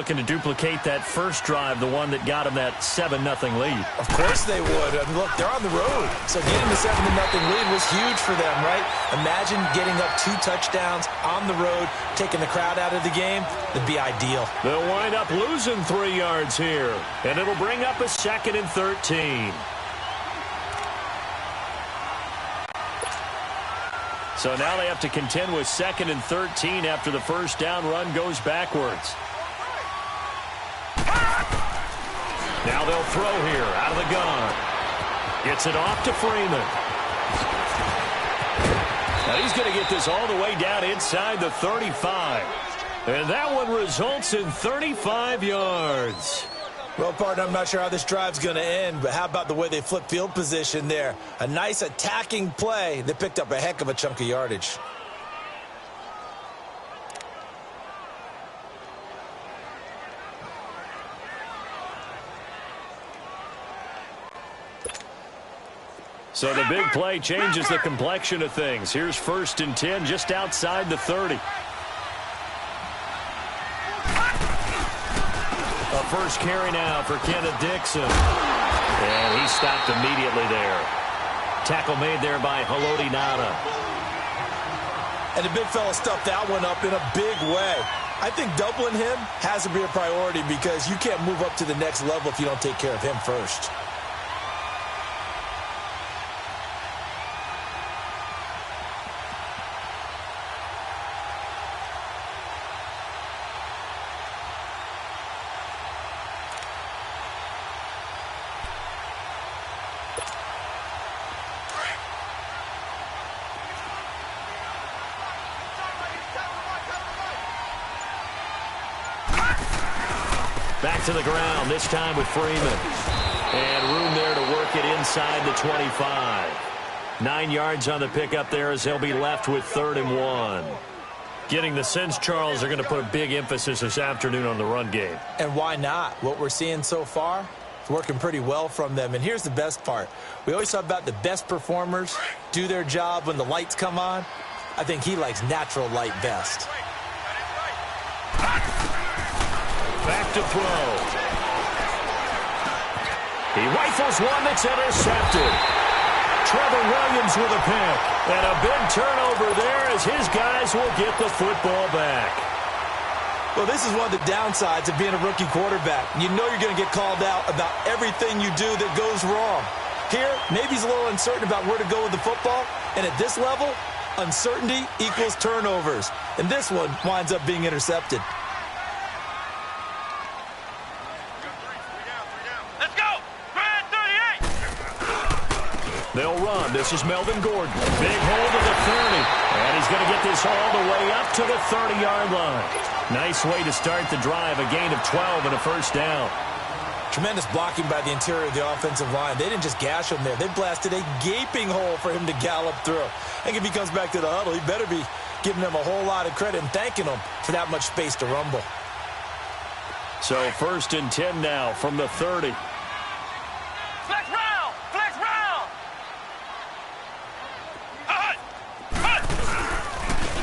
looking to duplicate that first drive, the one that got them that 7-0 lead. Of course they would. I mean, look, they're on the road. So getting the 7-0 lead was huge for them, right? Imagine getting up 2 touchdowns on the road, taking the crowd out of the game. That'd be ideal. They'll wind up losing 3 yards here, and it'll bring up a 2nd and 13. So now they have to contend with 2nd and 13 after the first down run goes backwards. Now they'll throw here out of the gun. Gets it off to Freeman. Now he's going to get this all the way down inside the 35. And that one results in 35 yards. Well, partner, I'm not sure how this drive's going to end, but how about the way they flip field position there? A nice attacking play. They picked up a heck of a chunk of yardage. So the big play changes the complexion of things. Here's 1st and 10 just outside the 30. A first carry now for Kenneth Dixon. And he stopped immediately there. Tackle made there by Haloti Ngata. And the big fella stuffed that one up in a big way. I think doubling him has to be a priority because you can't move up to the next level if you don't take care of him first. Back to the ground, this time with Freeman. And room there to work it inside the 25. 9 yards on the pickup there as they'll be left with 3rd and 1. Getting the sense, Charles, they're going to put a big emphasis this afternoon on the run game. And why not? What we're seeing so far, it's working pretty well from them. And here's the best part. We always talk about the best performers do their job when the lights come on. I think he likes natural light best. Back to throw. He rifles one that's intercepted. Trevor Williams with a pick. And a big turnover there as his guys will get the football back. Well, this is one of the downsides of being a rookie quarterback. You know you're going to get called out about everything you do that goes wrong. Here, maybe he's a little uncertain about where to go with the football. And at this level, uncertainty equals turnovers. And this one winds up being intercepted. They'll run. This is Melvin Gordon. Big hold of the 30. And he's going to get this all the way up to the 30-yard line. Nice way to start the drive. A gain of 12 and a first down. Tremendous blocking by the interior of the offensive line. They didn't just gash him there. They blasted a gaping hole for him to gallop through. I think if he comes back to the huddle, he better be giving them a whole lot of credit and thanking them for that much space to rumble. So 1st and 10 now from the 30.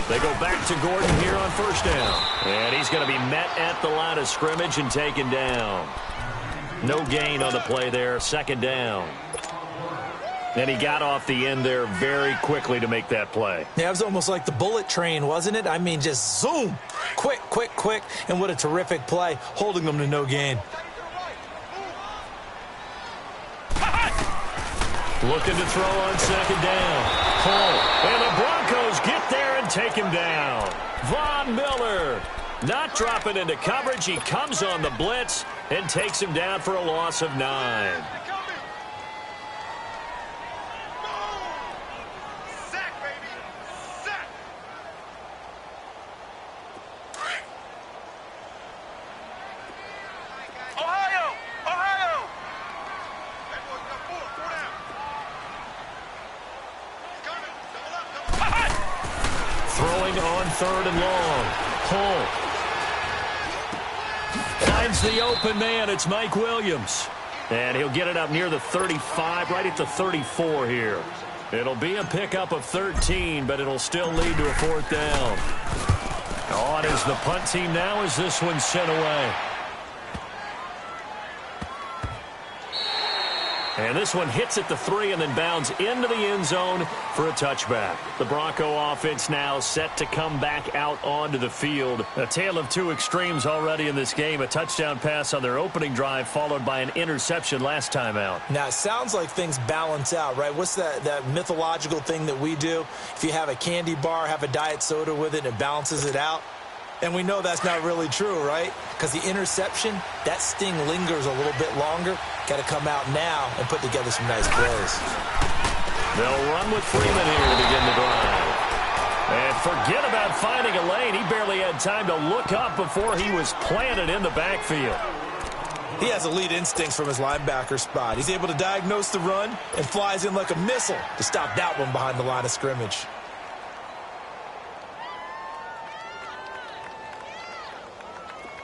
They go back to Gordon here on first down. And he's going to be met at the line of scrimmage and taken down. No gain on the play there. 2nd down. And he got off the end there very quickly to make that play. Yeah, it was almost like the bullet train, wasn't it? I mean, just zoom. Quick, quick, quick. And what a terrific play, holding them to no gain. Looking to throw on 2nd down. Hull. And the Broncos get there and take him down. Von Miller not dropping into coverage. He comes on the blitz and takes him down for a loss of 9. Throwing on 3rd and long. Hull finds the open man. It's Mike Williams. And he'll get it up near the 35, right at the 34 here. It'll be a pickup of 13, but it'll still lead to a 4th down. On is the punt team now as this one's sent away. And this one hits at the 3 and then bounds into the end zone for a touchback. The Bronco offense now set to come back out onto the field. A tale of two extremes already in this game. A touchdown pass on their opening drive followed by an interception last time out. Now, it sounds like things balance out, right? What's that mythological thing that we do? If you have a candy bar, have a diet soda with it, and it balances it out. And we know that's not really true, right? Because the interception, that sting lingers a little bit longer. Got to come out now and put together some nice plays. They'll run with Freeman here to begin the drive. And forget about finding a lane. He barely had time to look up before he was planted in the backfield. He has elite instincts from his linebacker spot. He's able to diagnose the run and flies in like a missile to stop that one behind the line of scrimmage.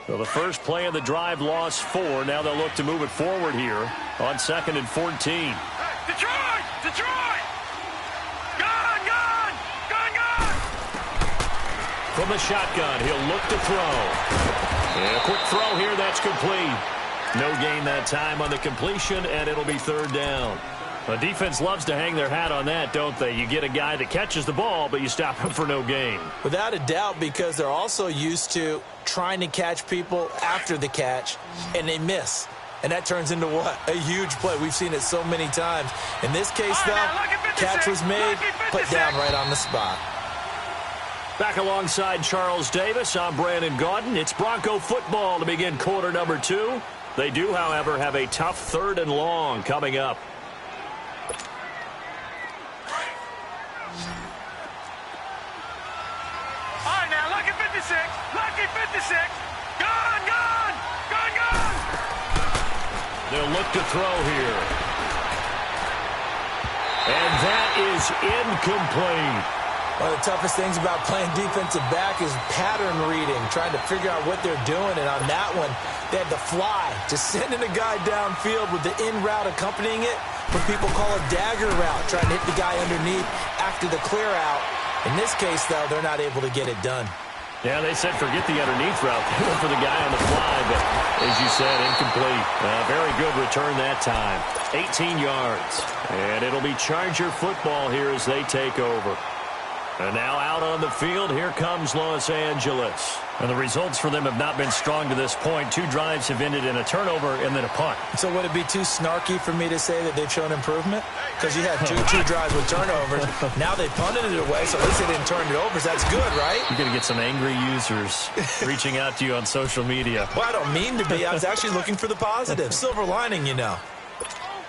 So the first play of the drive lost 4. Now they'll look to move it forward here on 2nd and 14. Hey, Detroit! Detroit! Gone! Gone! Gone! Gone! From the shotgun, he'll look to throw. And a quick throw here, that's complete. No gain that time on the completion, and it'll be 3rd down. The defense loves to hang their hat on that, don't they? You get a guy that catches the ball, but you stop him for no gain. Without a doubt, because they're also used to trying to catch people after the catch, and they miss. And that turns into what? A huge play. We've seen it so many times. In this case, though, catch was made, put down right on the spot. Back alongside Charles Davis, I'm Brandon Gaudin. It's Bronco football to begin quarter number 2. They do, however, have a tough 3rd and long coming up. Lucky 56. Gone, gone, gone, gone. They'll look to throw here. And that is incomplete. One of the toughest things about playing defensive back is pattern reading, trying to figure out what they're doing. And on that one, they had to fly, just sending a guy downfield with the in route accompanying it, what people call a dagger route, trying to hit the guy underneath after the clear out. In this case, though, they're not able to get it done. Yeah, they said forget the underneath route. They went for the guy on the fly, but as you said, incomplete. Very good return that time. 18 yards. And it'll be Charger football here as they take over. And now out on the field, here comes Los Angeles. And the results for them have not been strong to this point. 2 drives have ended in a turnover and then a punt. So would it be too snarky for me to say that they've shown improvement? Because you had two drives with turnovers. Now they punted it away, so at least they didn't turn it over. So that's good, right? You're going to get some angry users reaching out to you on social media. Well, I don't mean to be. I was actually looking for the positive. Silver lining, you know.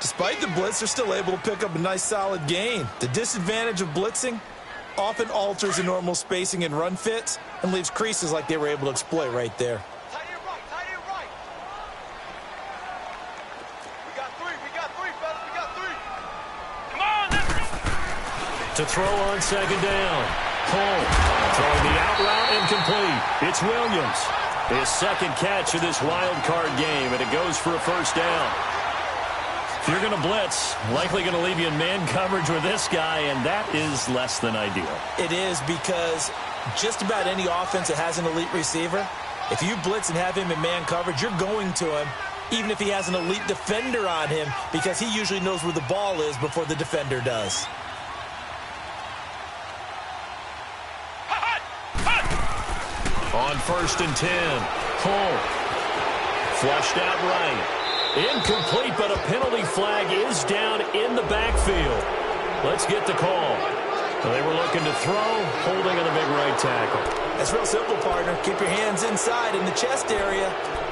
Despite the blitz, they're still able to pick up a nice, solid gain. The disadvantage of blitzing often alters the normal spacing and run fits and leaves creases like they were able to exploit right there. Tight end right, tight end right. We got three, fellas, we got 3. Come on, let's go. To throw on 2nd down. Cole throwing the out route incomplete. It's Williams. His 2nd catch of this wild card game, and it goes for a 1st down. If you're going to blitz, likely going to leave you in man coverage with this guy, and that is less than ideal. It is, because just about any offense that has an elite receiver, if you blitz and have him in man coverage, you're going to him, even if he has an elite defender on him, because he usually knows where the ball is before the defender does. On 1st and 10, Cole flushed out right. Incomplete, but a penalty flag is down in the backfield. Let's get the call. They were looking to throw, holding on the big right tackle. That's real simple, partner. Keep your hands inside in the chest area.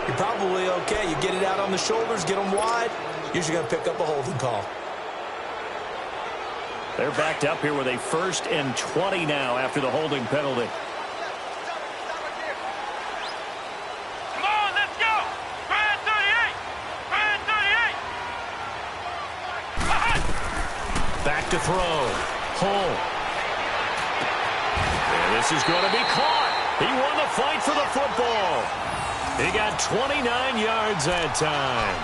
You're probably okay. You get it out on the shoulders, get them wide. Usually going to pick up a holding call. They're backed up here with a 1st and 20 now after the holding penalty. Back to throw. Home. And this is going to be caught. He won the fight for the football. He got 29 yards that time.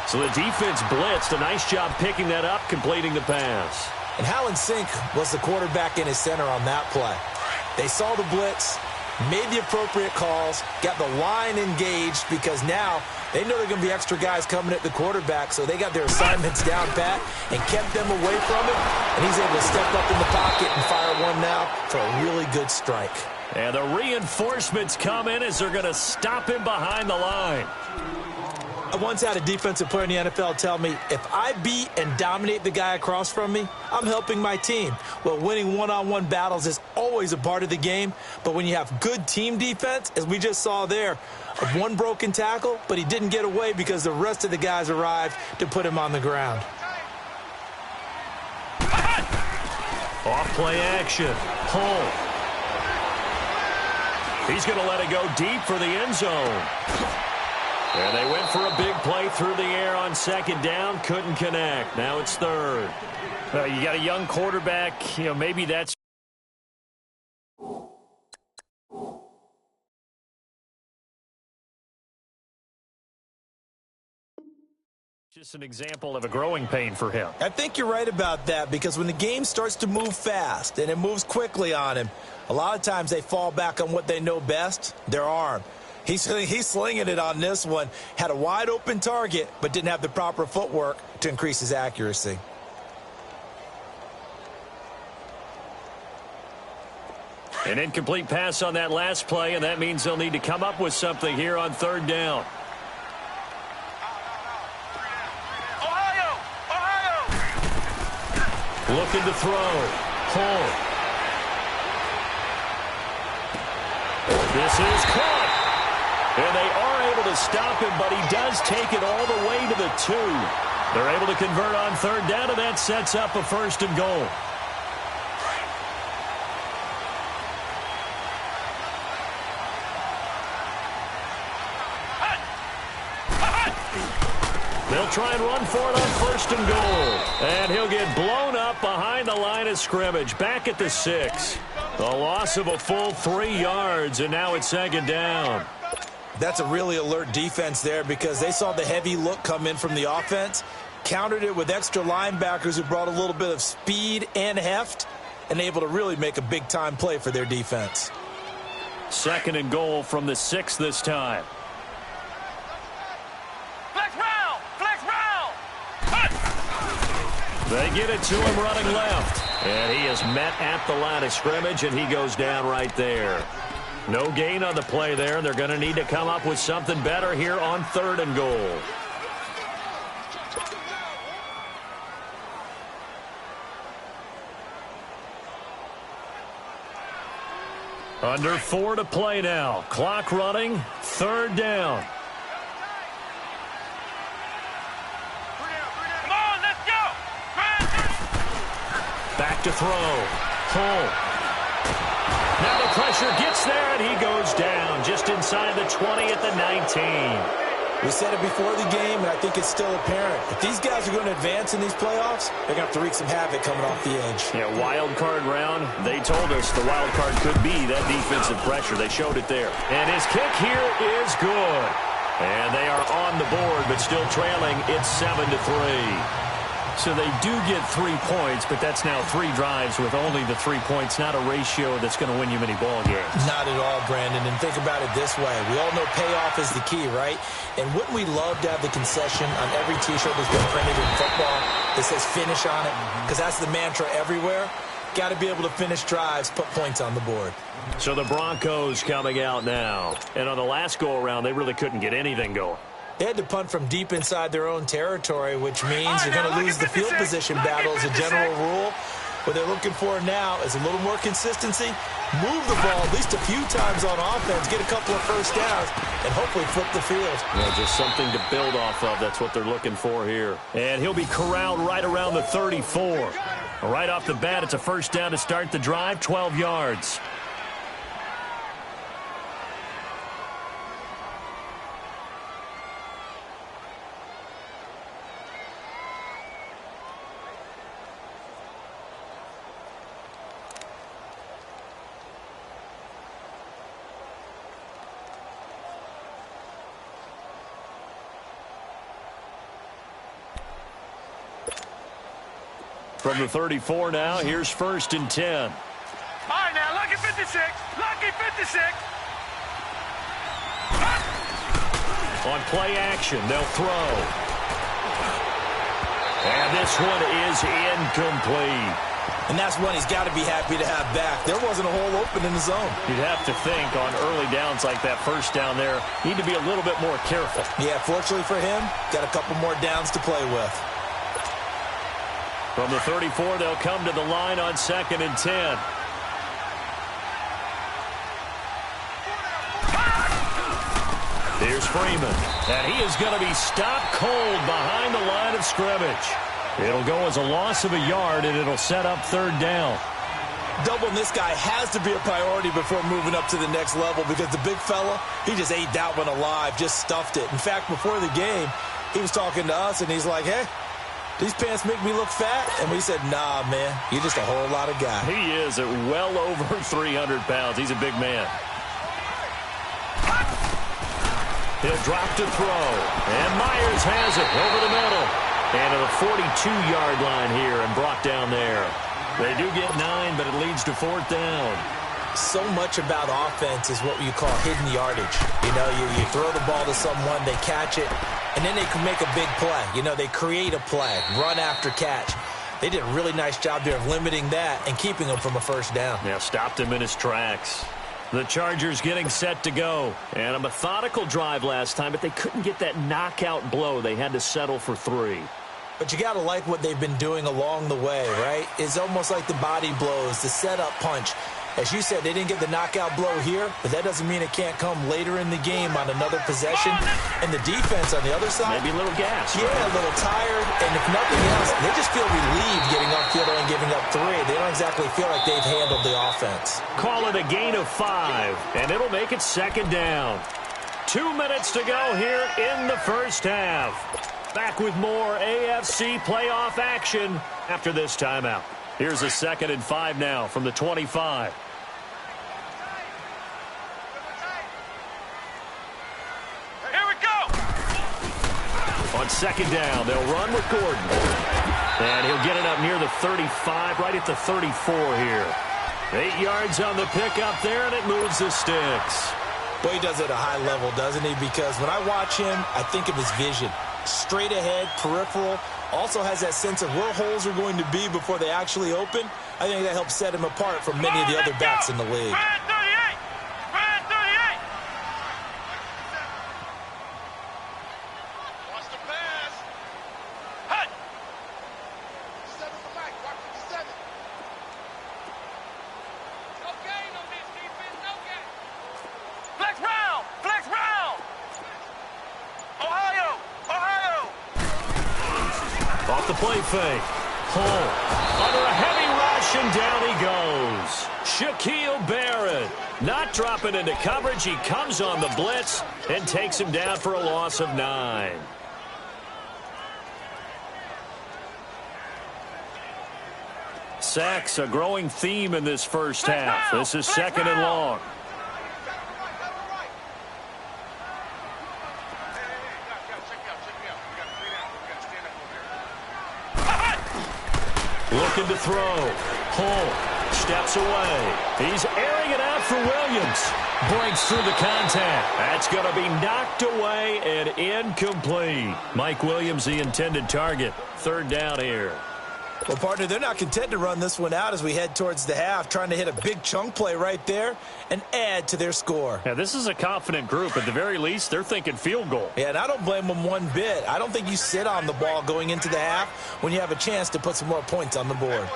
So the defense blitzed. A nice job picking that up, completing the pass. And how in sync was the quarterback and his center on that play? They saw the blitz, made the appropriate calls, got the line engaged because now they know there are going to be extra guys coming at the quarterback, so they got their assignments down pat and kept them away from it, and he's able to step up in the pocket and fire one now for a really good strike. And the reinforcements come in as they're going to stop him behind the line. I once had a defensive player in the NFL tell me, if I beat and dominate the guy across from me, I'm helping my team. Well, winning one-on-one battles is always a part of the game, but when you have good team defense, as we just saw there, of one broken tackle, but he didn't get away because the rest of the guys arrived to put him on the ground. Off play action. Hull. He's going to let it go deep for the end zone. And they went for a big play through the air on second down. Couldn't connect. Now it's third. You got a young quarterback. Maybe that's just an example of a growing pain for him. I think you're right about that, because when the game starts to move fast and it moves quickly on him, a lot of times they fall back on what they know best, their arm. He's slinging it on this one. Had a wide open target, but didn't have the proper footwork to increase his accuracy. An incomplete pass on that last play, and that means they'll need to come up with something here on third down. Looking to throw. Hull. This is caught. And they are able to stop him, but he does take it all the way to the 2. They're able to convert on third down, and that sets up a first and goal. They'll try and run for it on first and goal. And he'll get blown up behind the line of scrimmage, back at the 6. A loss of a full 3 yards, and now it's second down. That's a really alert defense there, because they saw the heavy look come in from the offense, countered it with extra linebackers who brought a little bit of speed and heft, and able to really make a big-time play for their defense. Second and goal from the 6 this time. They get it to him running left. And he is met at the line of scrimmage, and he goes down right there. No gain on the play there. They're going to need to come up with something better here on third and goal. Under 4 to play now. Clock running. Third down. Back to throw. Hull. Now the pressure gets there, and he goes down just inside the 20 at the 19. We said it before the game, and I think it's still apparent. If these guys are going to advance in these playoffs, they're going to have to wreak some havoc coming off the edge. Yeah, wild card round. They told us the wild card could be that defensive pressure. They showed it there. And his kick here is good. And they are on the board, but still trailing. It's 7-3. So they do get 3 points, but that's now 3 drives with only the 3 points, not a ratio that's going to win you many ball games. Not at all, Brandon. And think about it this way. We all know payoff is the key, right? And wouldn't we love to have the concession on every T-shirt that's been printed in football that says finish on it? Because that's the mantra everywhere. Got to be able to finish drives, put points on the board. So the Broncos coming out now. And on the last go-around, they really couldn't get anything going. They had to punt from deep inside their own territory, which means you're going to lose the field position battle as a general rule. What they're looking for now is a little more consistency, move the ball at least a few times on offense, get a couple of first downs, and hopefully flip the field. Yeah, just something to build off of. That's what they're looking for here. And he'll be corralled right around the 34. Right off the bat, it's a first down to start the drive, 12 yards. From the 34 now, here's first and 10. All right, now, lucky 56. Lucky 56. you, 6. On play action, they'll throw. And this one is incomplete. And that's one he's got to be happy to have back. There wasn't a hole open in the zone. You'd have to think on early downs like that first down there, need to be a little bit more careful. Yeah, fortunately for him, got a couple more downs to play with. From the 34, they'll come to the line on 2nd and 10. Here's Freeman, and he is going to be stopped cold behind the line of scrimmage. It'll go as a loss of a yard, and it'll set up 3rd down. Doubling this guy has to be a priority before moving up to the next level because the big fella, he just ate that one alive, just stuffed it. In fact, before the game, he was talking to us, and he's like, hey, these pants make me look fat? And we said, nah, man, you're just a whole lot of guy. He is at well over 300 pounds. He's a big man. He'll drop to throw. And Myers has it over the middle. And to the 42-yard line here and brought down there. They do get 9, but it leads to 4th down. So much about offense is what you call hidden yardage. You know, you throw the ball to someone, they catch it, and then they can make a big play. You know, they create a play, run after catch. They did a really nice job there of limiting that and keeping him from a 1st down. Yeah, stopped him in his tracks. The Chargers getting set to go. And a methodical drive last time, but they couldn't get that knockout blow. They had to settle for 3. But you got to like what they've been doing along the way, right? It's almost like the body blows, the setup punch. As you said, they didn't get the knockout blow here, but that doesn't mean it can't come later in the game on another possession. And the defense on the other side, maybe a little gas. Yeah, a little tired. And if nothing else, they just feel relieved getting upfield and giving up 3. They don't exactly feel like they've handled the offense. Call it a gain of 5, and it'll make it 2nd down. 2 minutes to go here in the 1st half. Back with more AFC playoff action after this timeout. Here's a 2nd and 5 now from the 25. Here we go. On 2nd down, they'll run with Gordon. And he'll get it up near the 35, right at the 34 here. 8 yards on the pickup there, and it moves the sticks. Well, he does it at a high level, doesn't he? Because when I watch him, I think of his vision. Straight ahead, peripheral. Also has that sense of where holes are going to be before they actually open. I think that helps set him apart from many of the other backs in the league. Brand 38. Brand 38. Watch the pass. Hut. 7 the mic. Watch 57. No gain on this defense. No gain. Flex round. Flex round. Ohio. Ohio. Off the play fake. Hull under a heavy rush, and down he goes. Shaquille Barrett not dropping into coverage. He comes on the blitz and takes him down for a loss of 9. Sacks, a growing theme in this 1st half. This is 2nd and long. Looking to throw. Hull steps away. He's airing it out for Williams. Breaks through the contact. That's going to be knocked away and incomplete. Mike Williams, the intended target. 3rd down here. Well, partner, they're not content to run this one out as we head towards the half, trying to hit a big chunk play right there and add to their score. Yeah, this is a confident group. At the very least, they're thinking field goal. Yeah, and I don't blame them one bit. I don't think you sit on the ball going into the half when you have a chance to put some more points on the board.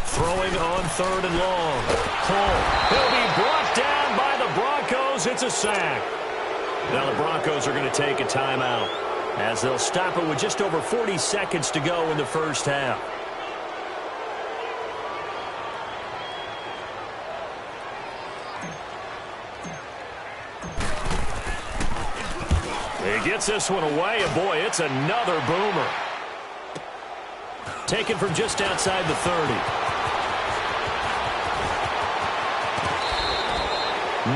Throwing on 3rd and long. Hull. He'll be brought down by the Broncos. It's a sack. Now the Broncos are going to take a timeout as they'll stop it with just over 40 seconds to go in the 1st half. He gets this one away, and boy, it's another boomer. Taken from just outside the 30.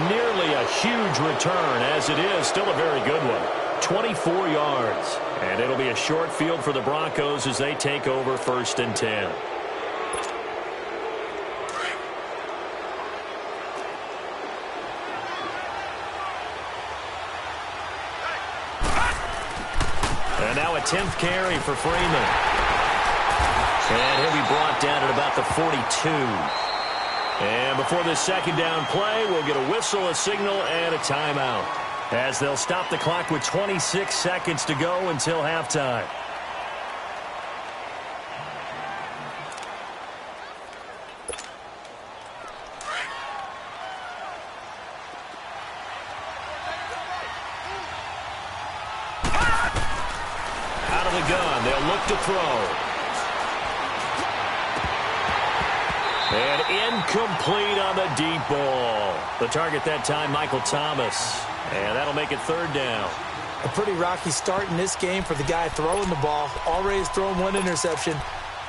Nearly a huge return, as it is still a very good one. 24 yards. And it'll be a short field for the Broncos as they take over 1st and 10. And now a 10th carry for Freeman. And he'll be brought down at about the 42. And before this 2nd down play, we'll get a whistle, a signal, and a timeout, as they'll stop the clock with 26 seconds to go until halftime. Out of the gun, they'll look to throw. And incomplete on the deep ball. The target that time, Michael Thomas. And that'll make it 3rd down. A pretty rocky start in this game for the guy throwing the ball. Already has thrown 1 interception.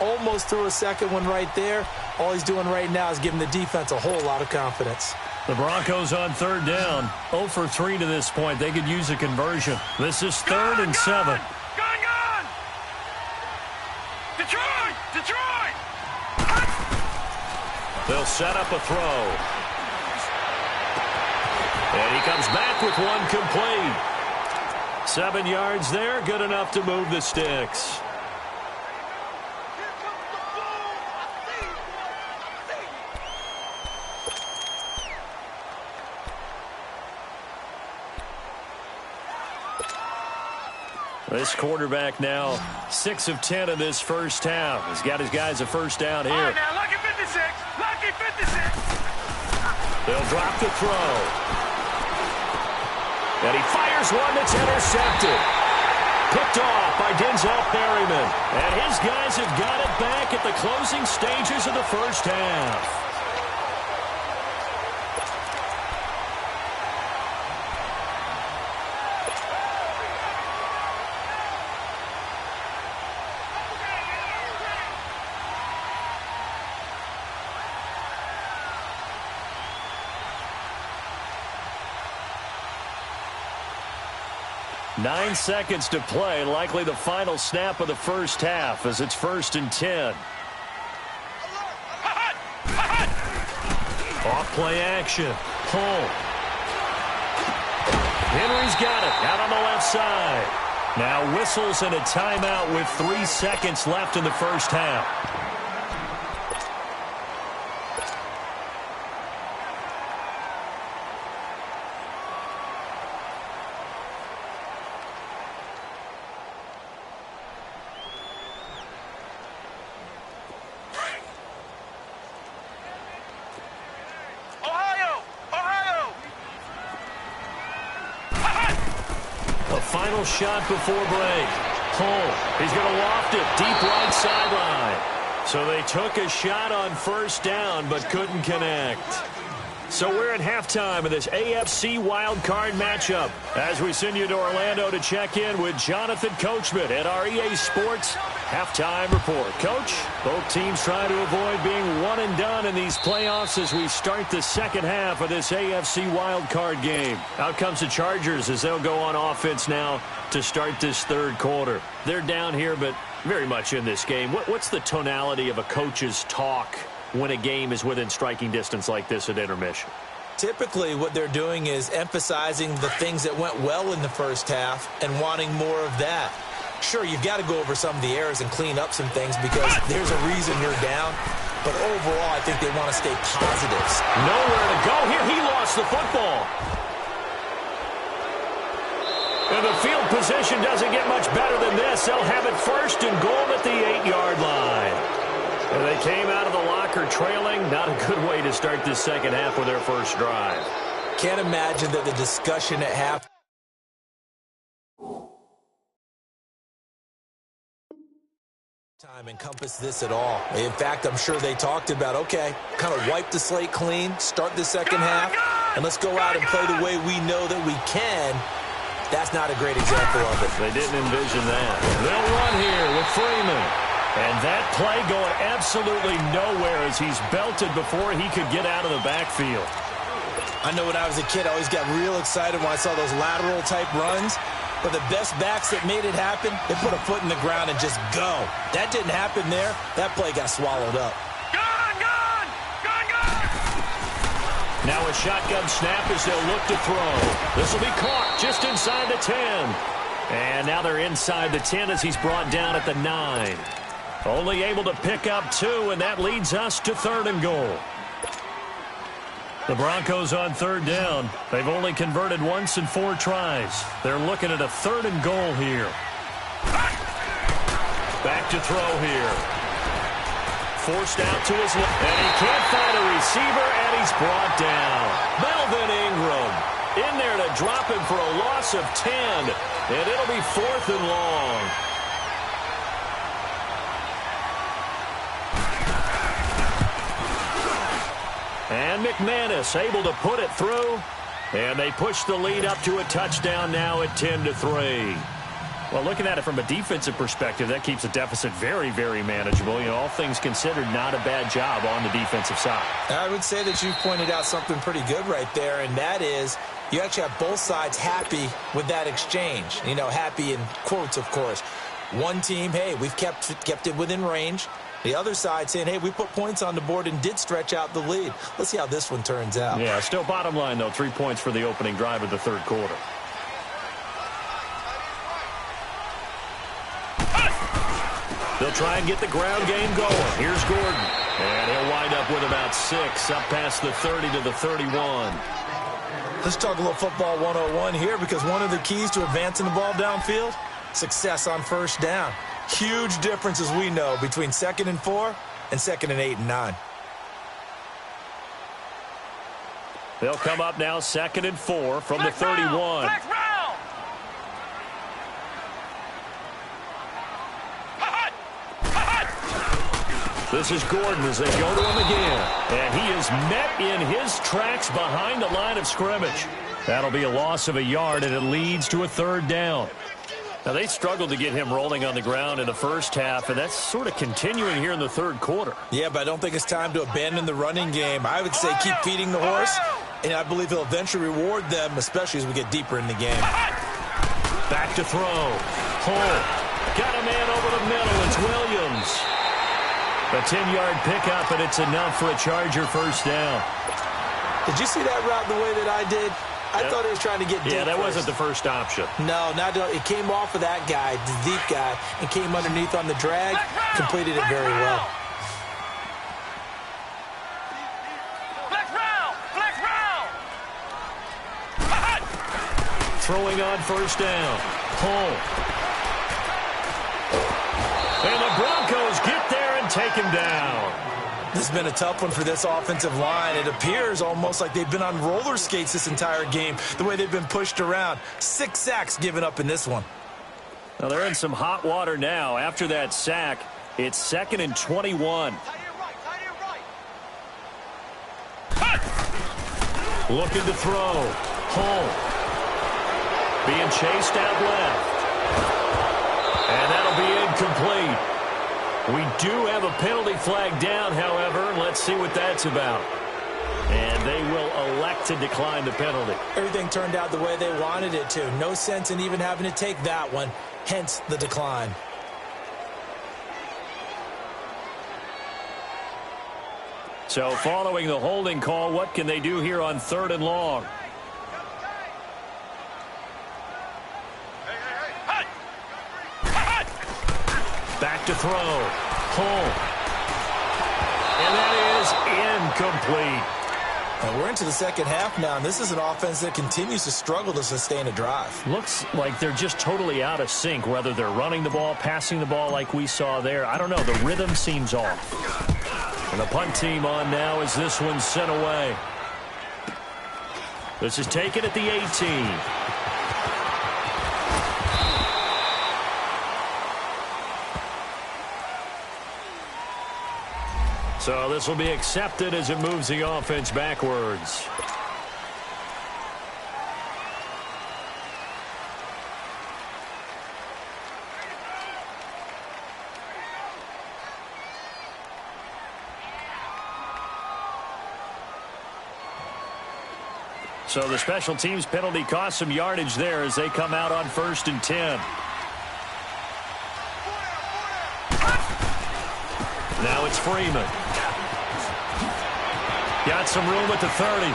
Almost threw a 2nd one right there. All he's doing right now is giving the defense a whole lot of confidence. The Broncos on 3rd down. 0 for 3 to this point. They could use a conversion. This is 3rd and 7. Gone! Detroit! They'll set up a throw. And he comes back with 1 complete. 7 yards there, good enough to move the sticks. This quarterback now 6 of 10 in this first half. He's got his guys a 1st down here. All right, now, lucky 56. Lucky 56. They'll drop the throw. And he fires one that's intercepted. Picked off by Denzel Perryman. And his guys have got it back at the closing stages of the first half. Nine seconds to play, likely the final snap of the first half as it's 1st and 10. Off play action. Pull. Henry's got it out on the left side. Now whistles and a timeout with 3 seconds left in the first half. Final shot before break. Pull. He's going to loft it deep right sideline. So they took a shot on 1st down but couldn't connect. So we're at halftime of this AFC wildcard matchup as we send you to Orlando to check in with Jonathan Coachman at our EA Sports Halftime Report. Coach, both teams try to avoid being one and done in these playoffs as we start the second half of this AFC wildcard game. Out comes the Chargers as they'll go on offense now to start this 3rd quarter. They're down here but very much in this game. What's the tonality of a coach's talk when a game is within striking distance like this at intermission? Typically, what they're doing is emphasizing the things that went well in the first half and wanting more of that. Sure, you've got to go over some of the errors and clean up some things because there's a reason you're down. But overall, I think they want to stay positives. Nowhere to go here. He lost the football. And the field position doesn't get much better than this. They'll have it 1st and goal at the 8-yard line. And they came out of the locker trailing. Not a good way to start this second half with their first drive. Can't imagine that the discussion at half time encompass this at all. In fact, I'm sure they talked about, okay, kind of wipe the slate clean, start the second half, and let's go out and play the way we know that we can. That's not a great example of it. They didn't envision that. They'll run here with Freeman. And that play going absolutely nowhere as he's belted before he could get out of the backfield. I know when I was a kid, I always got real excited when I saw those lateral type runs. But the best backs that made it happen, they put a foot in the ground and just go. That didn't happen there. That play got swallowed up. Gun, gun! Gun, gun! Now a shotgun snap as they'll look to throw. This will be caught just inside the 10. And now they're inside the 10 as he's brought down at the 9. Only able to pick up 2, and that leads us to 3rd and goal. The Broncos on 3rd down. They've only converted once in 4 tries. They're looking at a 3rd and goal here. Back to throw here. Forced out to his left, and he can't find a receiver, and he's brought down. Melvin Ingram in there to drop him for a loss of 10, and it'll be 4th and long. And McManus able to put it through, and they push the lead up to a touchdown now at 10-3. Well, looking at it from a defensive perspective, that keeps the deficit very, very manageable. You know, all things considered, not a bad job on the defensive side. I would say that you've pointed out something pretty good right there, and that is you actually have both sides happy with that exchange. You know, happy in quotes, of course. One team, hey, we've kept it within range. The other side saying, hey, we put points on the board and did stretch out the lead. Let's see how this one turns out. Yeah, still bottom line, though, 3 points for the opening drive of the 3rd quarter. They'll try and get the ground game going. Here's Gordon. And he'll wind up with about 6, up past the 30 to the 31. Let's talk a little football 101 here, because one of the keys to advancing the ball downfield, success on 1st down. Huge difference, as we know, between 2nd and 4 and 2nd and 8 and 9. They'll come up now 2nd and 4 from the 31. This is Gordon as they go to him again. And he is met in his tracks behind the line of scrimmage. That'll be a loss of a yard, and it leads to a 3rd down. Now, they struggled to get him rolling on the ground in the first half, and that's sort of continuing here in the 3rd quarter. Yeah, but I don't think it's time to abandon the running game. I would say keep feeding the horse, and I believe he'll eventually reward them, especially as we get deeper in the game. Back to throw. Hull got a man over the middle. It's Williams. A 10-yard pickup, and it's enough for a Charger 1st down. Did you see that route the way that I did? I thought he was trying to get deep. Yeah, that first. wasn't the first option. No, it came off of that guy, the deep guy, and came underneath on the drag. Completed it very well. Flex round! Flex round! Throwing on 1st down. Hull. And the Broncos get there and take him down. This has been a tough one for this offensive line. It appears almost like they've been on roller skates this entire game, the way they've been pushed around. 6 sacks given up in this one. Now they're in some hot water now. After that sack, it's 2nd and 21. Looking to throw. Hull. Being chased out left. And that'll be incomplete. We do have a penalty flag down, however. Let's see what that's about. And they will elect to decline the penalty. Everything turned out the way they wanted it to. No sense in even having to take that one, hence the decline. So following the holding call, what can they do here on 3rd and long? Back to throw. Hull. And that is incomplete. And we're into the 2nd half now, and this is an offense that continues to struggle to sustain a drive. Looks like they're just totally out of sync, whether they're running the ball, passing the ball like we saw there. I don't know. The rhythm seems off. And the punt team on now as this one's sent away. This is taken at the 18. So this will be accepted as it moves the offense backwards. So the special teams penalty cost some yardage there as they come out on 1st and 10. Now it's Freeman. Got some room at the 30.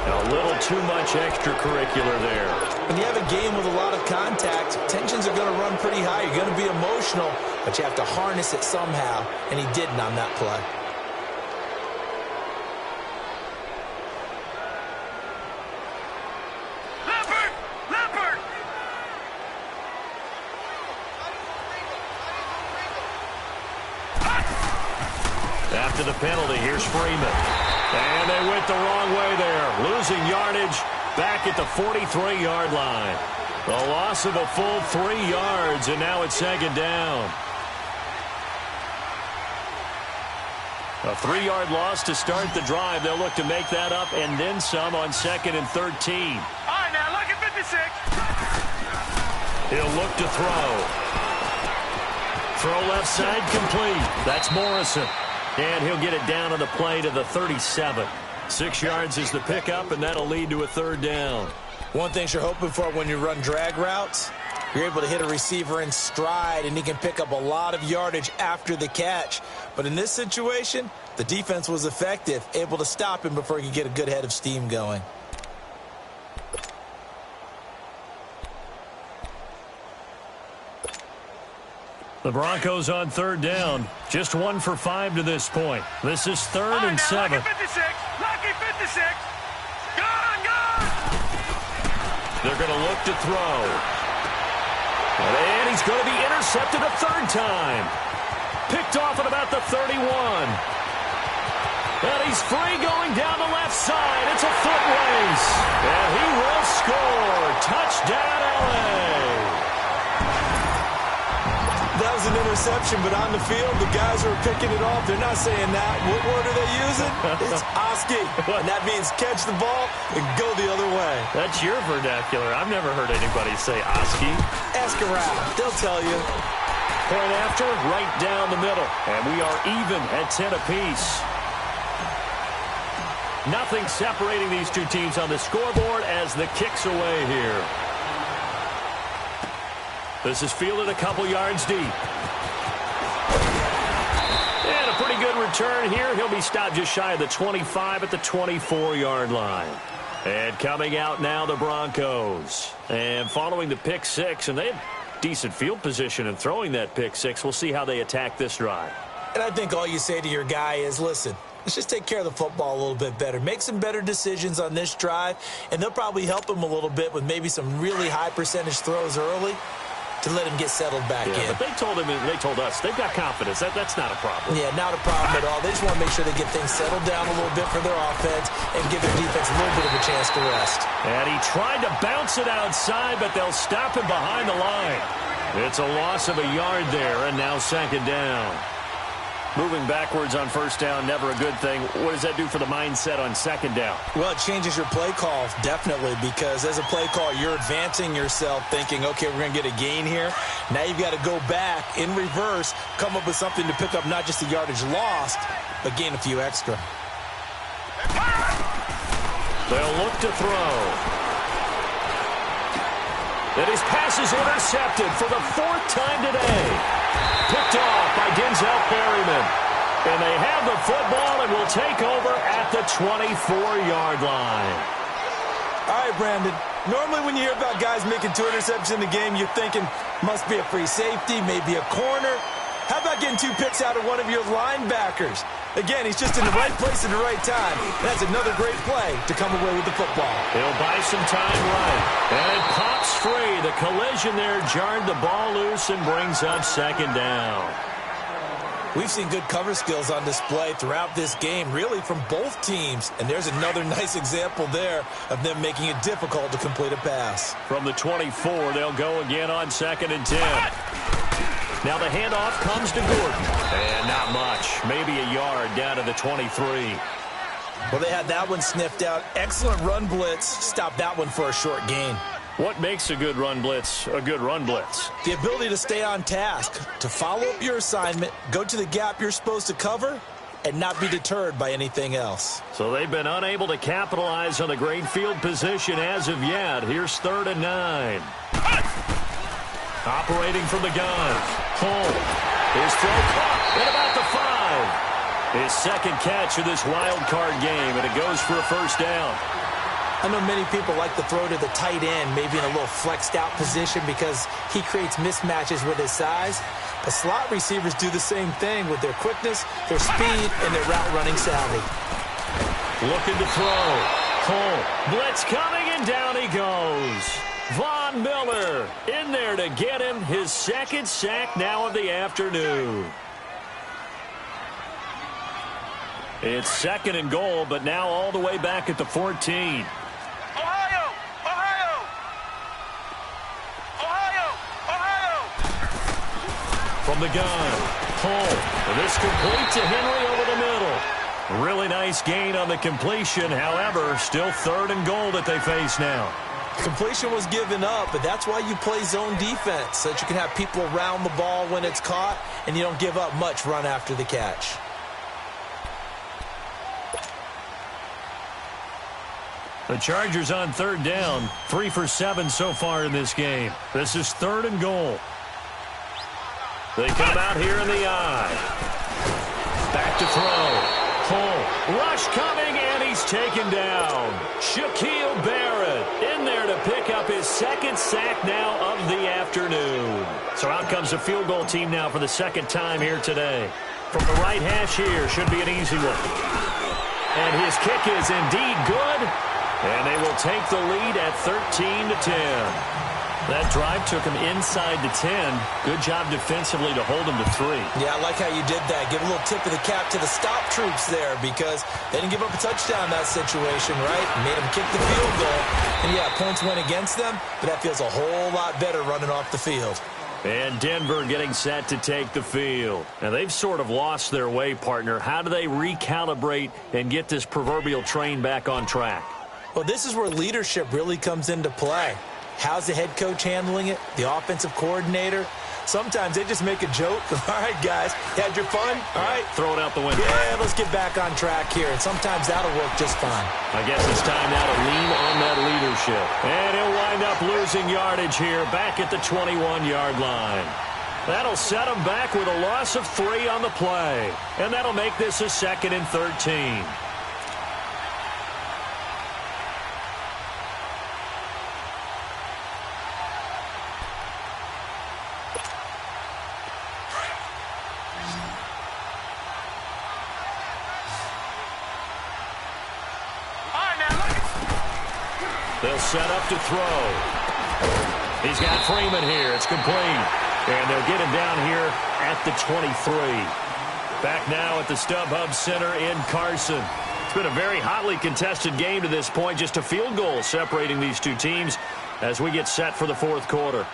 A little too much extracurricular there. When you have a game with a lot of contact, tensions are going to run pretty high. You're going to be emotional, but you have to harness it somehow, and he didn't on that play. Leopard! After the penalty, here's Freeman. And they went the wrong way there. Losing yardage back at the 43-yard line. The loss of a full 3 yards, and now it's 2nd down. A 3-yard loss to start the drive. They'll look to make that up and then some on 2nd and 13. All right, now, look at 56. He'll look to throw. Throw left side complete. That's Morrison. And he'll get it down on the play to the 37. 6 yards is the pickup, and that'll lead to a 3rd down. One thing you're hoping for when you run drag routes, you're able to hit a receiver in stride, and he can pick up a lot of yardage after the catch. But in this situation, the defense was effective, able to stop him before he could get a good head of steam going. The Broncos on 3rd down. Just 1 for 5 to this point. This is 3rd and 7. Lucky 56. Lucky 56. Gone! They're going to look to throw. And he's going to be intercepted a 3rd time. Picked off at about the 31. And he's free going down the left side. It's a foot race. And he will score. Touchdown, L.A. That was an interception, but on the field, the guys who are picking it off, they're not saying that. What word are they using? It's Oski. And that means catch the ball and go the other way. That's your vernacular. I've never heard anybody say Oski. Ask around. They'll tell you. Point after, right down the middle. And we are even at 10 apiece. Nothing separating these two teams on the scoreboard as the kick's away here. This is fielded a couple yards deep. And a pretty good return here. He'll be stopped just shy of the 25 at the 24-yard line. And coming out now, the Broncos. And following the pick 6, and they have decent field position in throwing that pick 6. We'll see how they attack this drive. And I think all you say to your guy is, listen, let's just take care of the football a little bit better. Make some better decisions on this drive, and they'll probably help him a little bit with maybe some really high percentage throws early to let him get settled back in. But they told him, and they told us, they've got confidence. That's not a problem. Yeah, not a problem at all. They just want to make sure they get things settled down a little bit for their offense and give their defense a little bit of a chance to rest. And he tried to bounce it outside, but they'll stop him behind the line. It's a loss of a yard there, and now 2nd down. Moving backwards on 1st down, never a good thing. What does that do for the mindset on 2nd down? Well, it changes your play call, definitely, because as a play call, you're advancing yourself thinking, okay, we're going to get a gain here. Now you've got to go back in reverse, come up with something to pick up not just the yardage lost, but gain a few extra. They'll look to throw. And his pass is intercepted for the 4th time today. Picked off by Denzel Perryman. And they have the football and will take over at the 24-yard line. All right, Brandon. Normally when you hear about guys making 2 interceptions in the game, you're thinking must be a free safety, maybe a corner. How about getting 2 picks out of one of your linebackers? Again, he's just in the right place at the right time. That's another great play to come away with the football. He'll buy some time right. And it pops free. The collision there jarred the ball loose and brings up 2nd down. We've seen good cover skills on display throughout this game, really from both teams. And there's another nice example there of them making it difficult to complete a pass. From the 24, they'll go again on 2nd and 10. Now the handoff comes to Gordon. And not much. Maybe a yard down to the 23. Well, they had that one sniffed out. Excellent run blitz. Stopped that one for a short gain. What makes a good run blitz a good run blitz? The ability to stay on task, to follow up your assignment, go to the gap you're supposed to cover, and not be deterred by anything else. So they've been unable to capitalize on a great field position as of yet. Here's 3rd and 9. Operating from the gun. Hull. His throw caught at about the 5. His second catch of this wild card game, and it goes for a first down. I know many people like to throw to the tight end, maybe in a little flexed out position because he creates mismatches with his size. But slot receivers do the same thing with their quickness, their speed, and their route running savvy. Looking to throw. Hull. Blitz coming, and down he goes. Von Miller in there to get him his second sack now of the afternoon. It's 2nd and goal, but now all the way back at the 14. Ohio! Ohio! Ohio! Ohio! From the gun, Hull. And this complete to Henry over the middle. Really nice gain on the completion. However, still 3rd and goal that they face now. Completion was given up, but that's why you play zone defense, so that you can have people around the ball when it's caught, and you don't give up much run after the catch. The Chargers on 3rd down, 3 for 7 so far in this game. This is 3rd and goal. They come out here in the eye. Back to throw. Hull. Rush coming, and he's taken down. Shaquille Barrett in there to pick up his second sack now of the afternoon. So out comes the field goal team now for the second time here today. From the right hash here, should be an easy one. And his kick is indeed good. And they will take the lead at 13-10. That drive took him inside the 10. Good job defensively to hold him to 3. Yeah, I like how you did that. Give a little tip of the cap to the stop troops there because they didn't give up a touchdown in that situation, right? Made them kick the field goal. And, yeah, points went against them, but that feels a whole lot better running off the field. And Denver getting set to take the field. Now, they've sort of lost their way, partner. How do they recalibrate and get this proverbial train back on track? Well, this is where leadership really comes into play. How's the head coach handling it? The offensive coordinator? Sometimes they just make a joke. All right, guys, you had your fun? All right. Throw it out the window. Yeah, let's get back on track here. And sometimes that'll work just fine. I guess it's time now to lean on that leadership. And he'll wind up losing yardage here back at the 21-yard line. That'll set him back with a loss of 3 on the play. And that'll make this a 2nd and 13. They'll set up to throw. He's got Freeman here. It's complete. And they'll get him down here at the 23. Back now at the StubHub Center in Carson. It's been a very hotly contested game to this point. Just a field goal separating these two teams as we get set for the 4th quarter.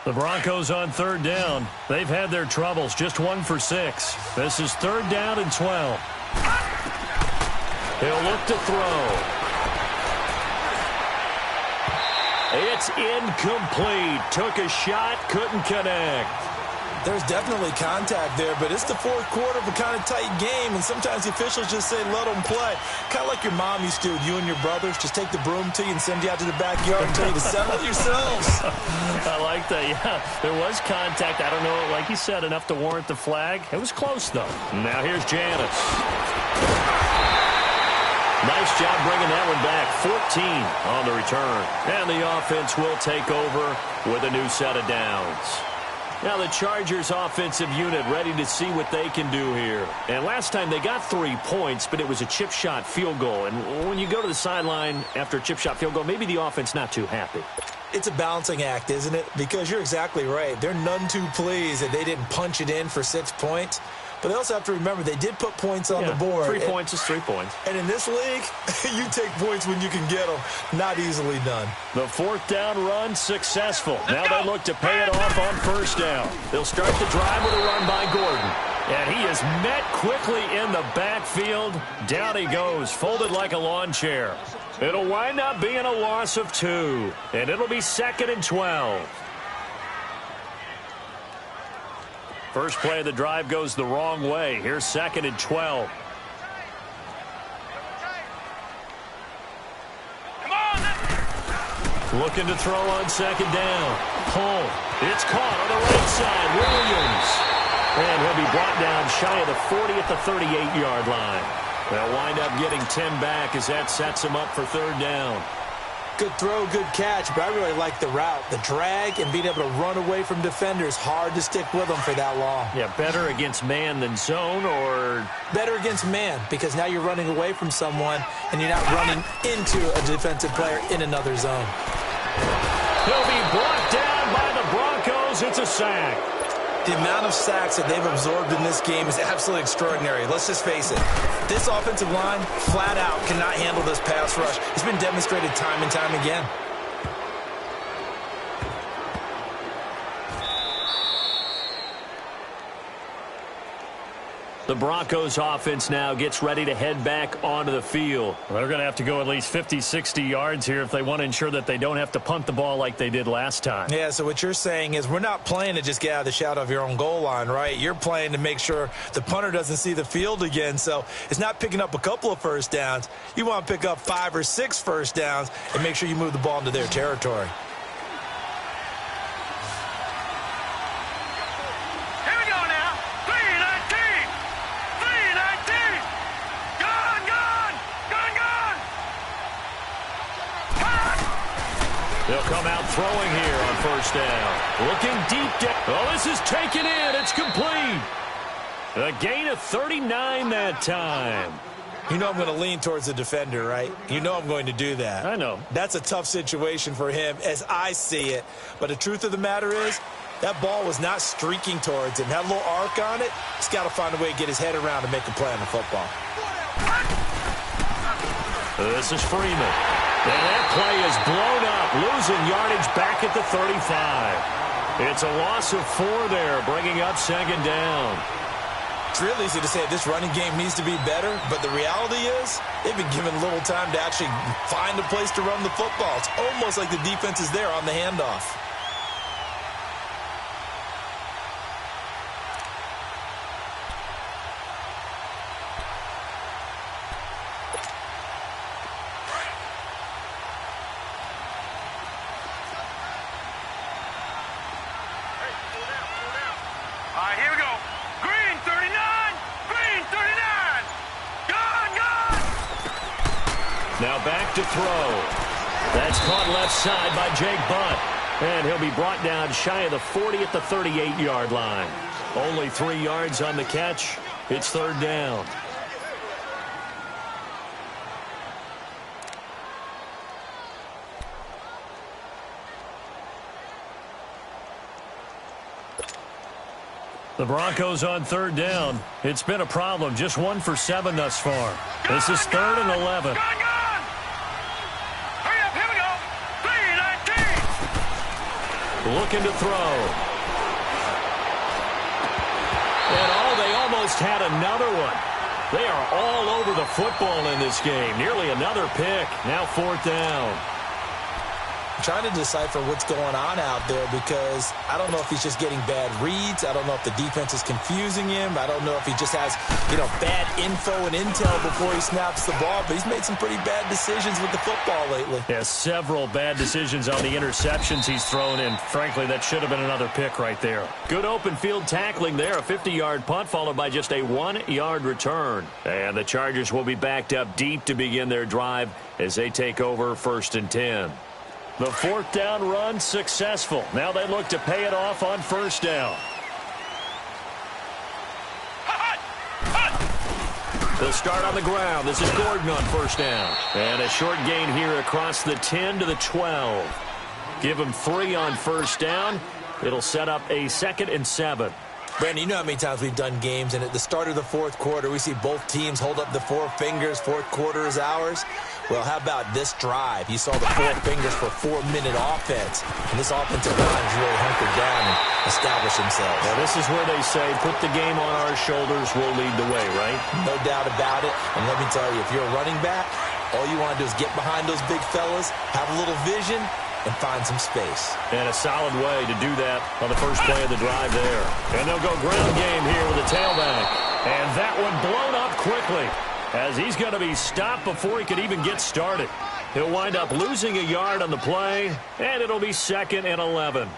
The Broncos on 3rd down. They've had their troubles, just 1 for 6. This is 3rd down and 12. He'll look to throw. It's incomplete. Took a shot, couldn't connect. There's definitely contact there, but it's the 4th quarter of a kind of tight game, and sometimes the officials just say, let them play. Kind of like your mom used to do with you and your brothers. Just take the broom to you and send you out to the backyard and tell you to settle it yourselves. I like that, yeah. There was contact. I don't know, like you said, enough to warrant the flag. It was close, though. Now here's Janis. Nice job bringing that one back. 14 on the return. And the offense will take over with a new set of downs. Now the Chargers offensive unit ready to see what they can do here. And last time they got 3 points, but it was a chip shot field goal. And when you go to the sideline after a chip shot field goal, maybe the offense not too happy. It's a balancing act, isn't it? Because you're exactly right. They're none too pleased that they didn't punch it in for 6 points. But they also have to remember they did put points on the board. 3 points is 3 points. And in this league, you take points when you can get them. Not easily done. The fourth down run successful. Now they look to pay it off on first down. They'll start the drive with a run by Gordon. And he is met quickly in the backfield. Down he goes, folded like a lawn chair. It'll wind up being a loss of 2. And it'll be 2nd and 12. First play of the drive goes the wrong way. Here's 2nd and 12. Looking to throw on 2nd down. Pull. It's caught on the right side. Williams. And he'll be brought down shy of the 40 at the 38-yard line. They'll wind up getting 10 back as that sets him up for 3rd down. Good throw, good catch, but I really like the route. The drag and being able to run away from defenders, hard to stick with them for that long. Yeah, better against man than zone, or? Better against man, because now you're running away from someone and you're not running into a defensive player in another zone. He'll be brought down by the Broncos. It's a sack. The amount of sacks that they've absorbed in this game is absolutely extraordinary. Let's just face it. This offensive line, flat out, cannot handle this pass rush. It's been demonstrated time and time again. The Broncos offense now gets ready to head back onto the field. Well, they're going to have to go at least 50, 60 yards here if they want to ensure that they don't have to punt the ball like they did last time. Yeah, so what you're saying is we're not playing to just get out of the shadow of your own goal line, right? You're playing to make sure the punter doesn't see the field again. So it's not picking up a couple of first downs. You want to pick up 5 or 6 first downs and make sure you move the ball into their territory. They'll come out throwing here on first down. Looking deep down. Oh, this is taken in. It's complete. A gain of 39 that time. You know I'm going to lean towards the defender, right? You know I'm going to do that. I know. That's a tough situation for him as I see it. But the truth of the matter is, that ball was not streaking towards him. Had a little arc on it. He's got to find a way to get his head around and make a play on the football. This is Freeman. And that play is blown up, losing yardage back at the 35. It's a loss of 4 there, bringing up 2nd down. It's real easy to say this running game needs to be better, but the reality is they've been given little time to actually find a place to run the football. It's almost like the defense is there on the handoff. Now back to throw. That's caught left side by Jake Butt. And he'll be brought down shy of the 40 at the 38-yard line. Only 3 yards on the catch. It's 3rd down. The Broncos on 3rd down. It's been a problem. Just 1 for 7 thus far. This is 3rd and 11. Looking to throw. And they almost had another one. They are all over the football in this game. Nearly another pick. Now 4th down. I'm trying to decipher what's going on out there because I don't know if he's just getting bad reads. I don't know if the defense is confusing him. I don't know if he just has, bad info and intel before he snaps the ball. But he's made some pretty bad decisions with the football lately. Yeah, several bad decisions on the interceptions he's thrown, and frankly, that should have been another pick right there. Good open field tackling there. A 50-yard punt followed by just a 1-yard return. And the Chargers will be backed up deep to begin their drive as they take over 1st and 10. The 4th down run successful. Now they look to pay it off on 1st down. They'll start on the ground. This is Gordon on 1st down. And a short gain here across the 10 to the 12. Give him 3 on 1st down. It'll set up a 2nd and 7. Brandon, you know how many times we've done games, and at the start of the fourth quarter, we see both teams hold up the four fingers, fourth quarter is ours. Well, how about this drive? You saw the four fingers for 4-minute offense, and this offensive line is really hunkered down and established themselves. Now, this is where they say, put the game on our shoulders, we'll lead the way, right? No doubt about it, and let me tell you, if you're a running back, all you want to do is get behind those big fellas, have a little vision, and find some space. And a solid way to do that on the first play of the drive there. And they'll go ground game here with a tailback. And that one blown up quickly as he's going to be stopped before he could even get started. He'll wind up losing a yard on the play, and it'll be 2nd and 11.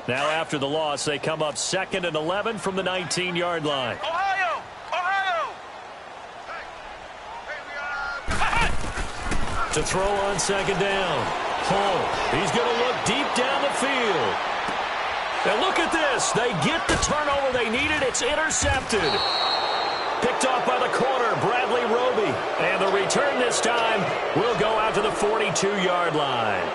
Now after the loss, they come up 2nd and 11 from the 19-yard line. Ohio! Ohio! To throw on 2nd down. Hull, he's going to look deep down the field. And look at this. They get the turnover they needed. It's intercepted. Picked off by the corner, Bradley Roby. And the return this time will go out to the 42-yard line.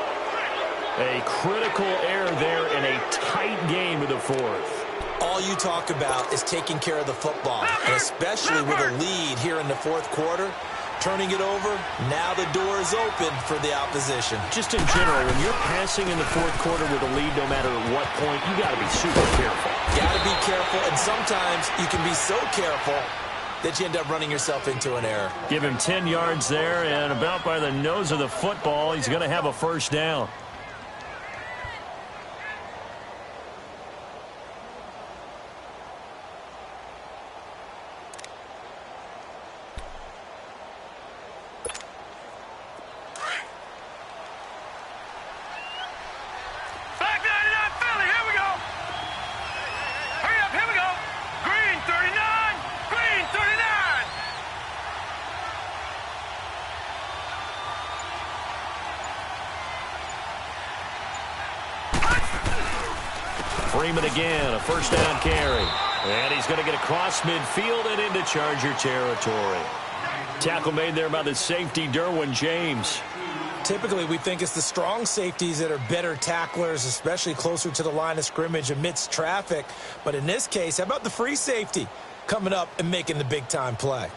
A critical error there in a tight game of the fourth. All you talk about is taking care of the football, and especially with a lead here in the fourth quarter. Turning it over, now the door is open for the opposition. Just in general, when you're passing in the fourth quarter with a lead, no matter what point, you got to be super careful. Got to be careful, and sometimes you can be so careful that you end up running yourself into an error. Give him 10 yards there, and about by the nose of the football, he's going to have a first down. Freeman again, a first down carry. And he's going to get across midfield and into Charger territory. Tackle made there by the safety, Derwin James. Typically, we think it's the strong safeties that are better tacklers, especially closer to the line of scrimmage amidst traffic. But in this case, how about the free safety coming up and making the big-time play?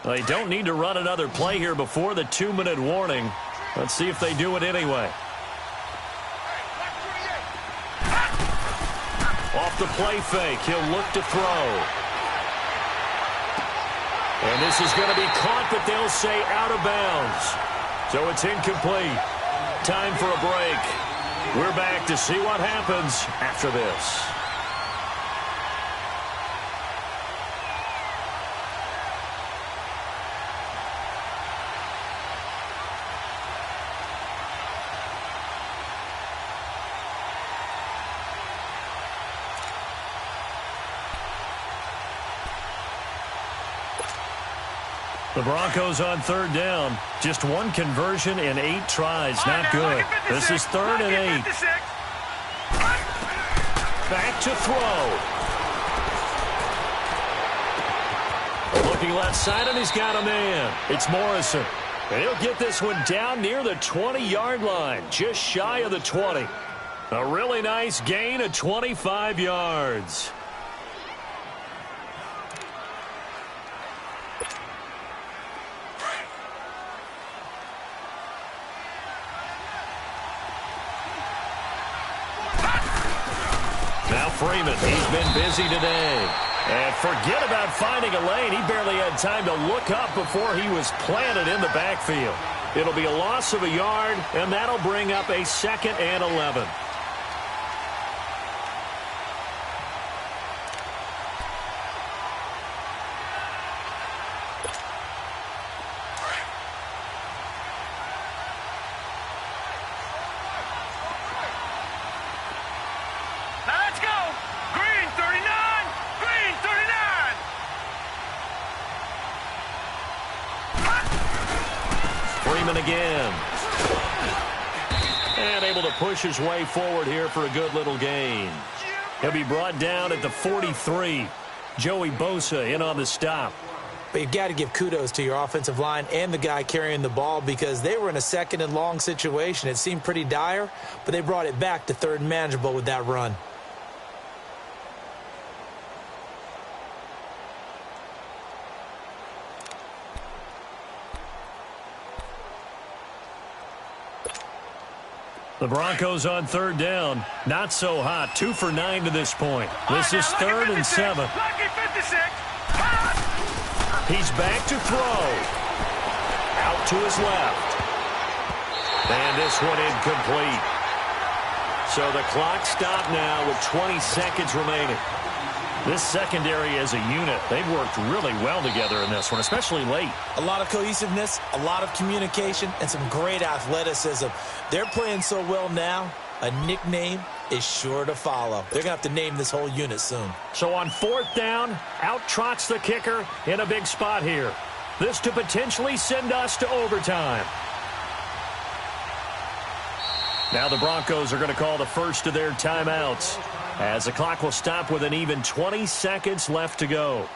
They don't need to run another play here before the 2-minute warning. Let's see if they do it anyway. Off the play fake, he'll look to throw. And this is going to be caught, but they'll say out of bounds. So it's incomplete. Time for a break. We're back to see what happens after this. The Broncos on 3rd down. Just one conversion in 8 tries. Not good. This is 3rd and 8. Back to throw. Looking left side, and he's got a man. It's Morrison. And he'll get this one down near the 20-yard line, just shy of the 20. A really nice gain of 25 yards. Now Freeman, he's been busy today. And forget about finding a lane. He barely had time to look up before he was planted in the backfield. It'll be a loss of a yard, and that'll bring up a 2nd and 11. Again. And able to push his way forward here for a good little gain. He'll be brought down at the 43. Joey Bosa in on the stop. But you've got to give kudos to your offensive line and the guy carrying the ball because they were in a second and long situation. It seemed pretty dire, but they brought it back to third and manageable with that run. The Broncos on third down. Not so hot. 2 for 9 to this point. This is 3rd and 7. He's back to throw. Out to his left. And this one incomplete. So the clock stopped now with 20 seconds remaining. This secondary as a unit, they've worked really well together in this one, especially late. A lot of cohesiveness, a lot of communication, and some great athleticism. They're playing so well now, a nickname is sure to follow. They're going to have to name this whole unit soon. So on 4th down, out trots the kicker in a big spot here. This to potentially send us to overtime. Now the Broncos are going to call the first of their timeouts, as the clock will stop with an even 20 seconds left to go.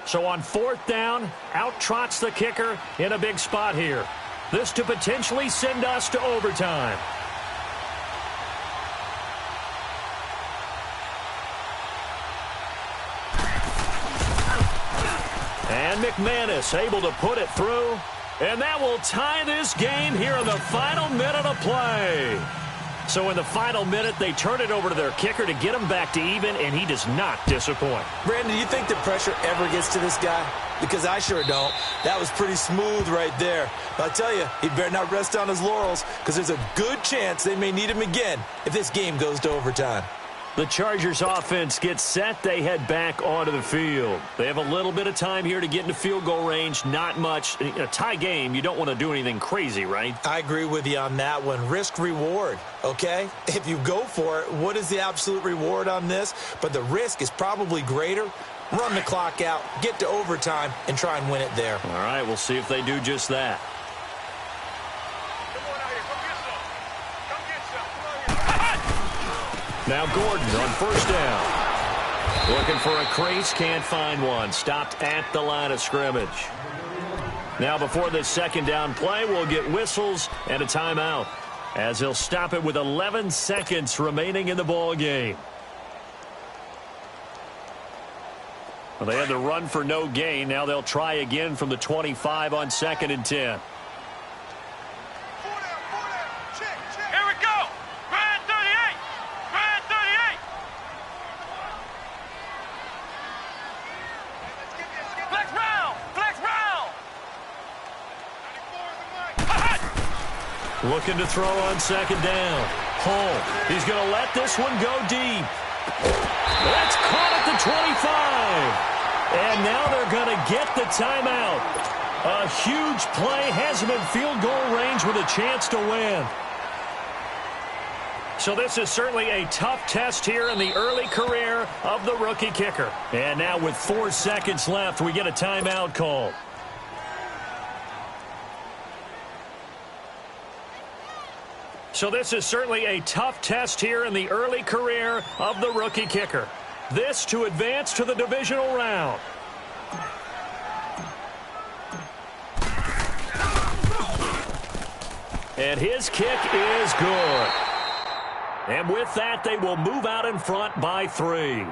So on 4th down, out trots the kicker in a big spot here. This to potentially send us to overtime. And McManus able to put it through. And that will tie this game here in the final minute of play. So in the final minute, they turn it over to their kicker to get him back to even, and he does not disappoint. Brandon, do you think the pressure ever gets to this guy? Because I sure don't. That was pretty smooth right there. But I'll tell you, he better not rest on his laurels because there's a good chance they may need him again if this game goes to overtime. The Chargers offense gets set. They head back onto the field. They have a little bit of time here to get into field goal range. Not much. In a tie game, you don't want to do anything crazy, right? I agree with you on that one. Risk-reward, okay? If you go for it, what is the absolute reward on this? But the risk is probably greater. Run the clock out, get to overtime, and try and win it there. All right, we'll see if they do just that. Now Gordon on 1st down. Looking for a crease, can't find one. Stopped at the line of scrimmage. Now before this 2nd down play, we'll get whistles and a timeout, as he'll stop it with 11 seconds remaining in the ball game. Well, they had the run for no gain. Now they'll try again from the 25 on 2nd and 10. Looking to throw on 2nd down. Home. He's going to let this one go deep. That's caught at the 25. And now they're going to get the timeout. A huge play has him in field goal range with a chance to win. So this is certainly a tough test here in the early career of the rookie kicker. And now with 4 seconds left, we get a timeout call. So this is certainly a tough test here in the early career of the rookie kicker. This to advance to the divisional round. And his kick is good. And with that, they will move out in front by 3.